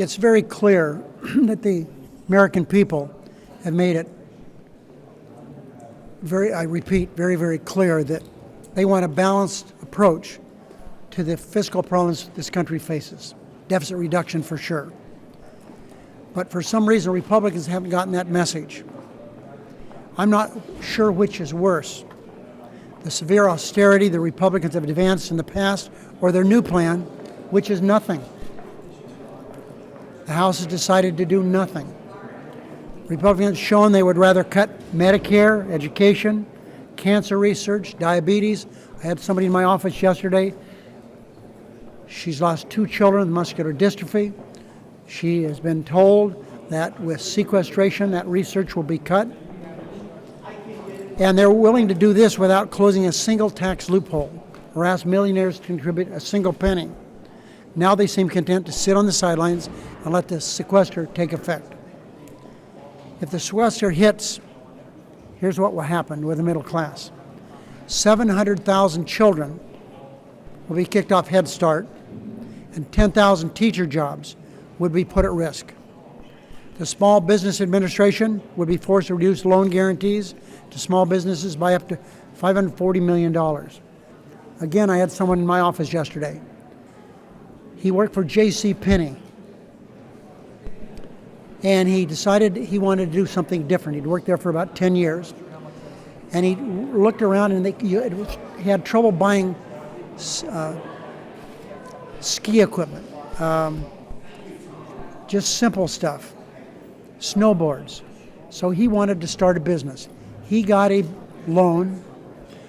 it's very clear that the American people have made it I repeat, very, very clear that they want a balanced approach to the fiscal problems this country faces. Deficit reduction for sure. But for some reason, Republicans haven't gotten that message. I'm not sure which is worse. The severe austerity the Republicans have advanced in the past, or their new plan, which is nothing. The House has decided to do nothing. Republicans have shown they would rather cut Medicare, education, cancer research, diabetes. I had somebody in my office yesterday. She's lost 2 children with muscular dystrophy. She has been told that with sequestration, that research will be cut. And they're willing to do this without closing a single tax loophole or ask millionaires to contribute a single penny. Now they seem content to sit on the sidelines and let the sequester take effect. If the sequester hits, here's what will happen with the middle class. 700,000 children will be kicked off Head Start, and 10,000 teacher jobs would be put at risk. The Small Business Administration would be forced to reduce loan guarantees to small businesses by up to $540 million. Again, I had someone in my office yesterday. He worked for J.C. Penney, and he decided he wanted to do something different. He'd worked there for about 10 years, and he looked around, and he had trouble buying ski equipment, just simple stuff, snowboards. So he wanted to start a business. He got a loan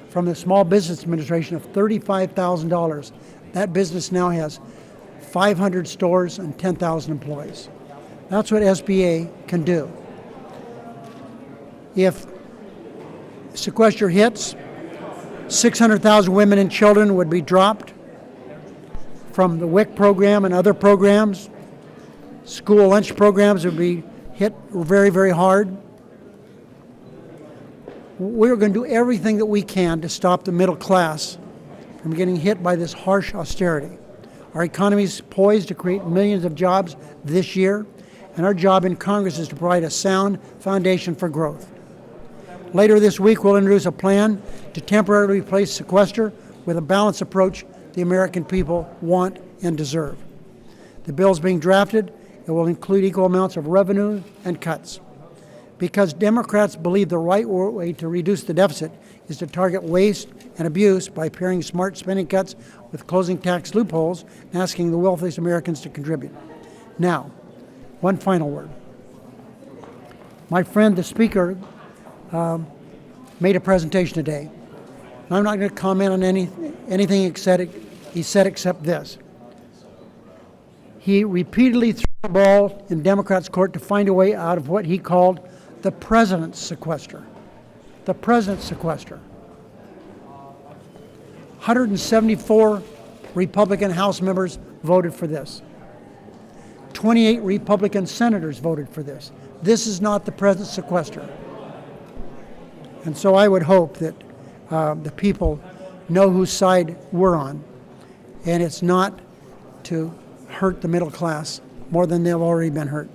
from the Small Business Administration of $35,000. That business now has 500 stores and 10,000 employees. That's what SBA can do. If sequester hits, 600,000 women and children would be dropped from the WIC program and other programs. School lunch programs would be hit very, very hard. We're going to do everything that we can to stop the middle class from getting hit by this harsh austerity. Our economy is poised to create millions of jobs this year, and our job in Congress is to provide a sound foundation for growth. Later this week, we'll introduce a plan to temporarily replace sequester with a balanced approach the American people want and deserve. The bill is being drafted. It will include equal amounts of revenue and cuts. Because Democrats believe the right way to reduce the deficit is to target waste and abuse by pairing smart spending cuts with closing tax loopholes and asking the wealthiest Americans to contribute. Now, one final word. My friend, the Speaker, made a presentation today. I'm not going to comment on anything he said except this. He repeatedly threw the ball in Democrats' court to find a way out of what he called the president's sequester. The president's sequester. 174 Republican House members voted for this. 28 Republican senators voted for this. This is not the president's sequester. And so I would hope that the people know whose side we're on, and it's not to hurt the middle class more than they've already been hurt.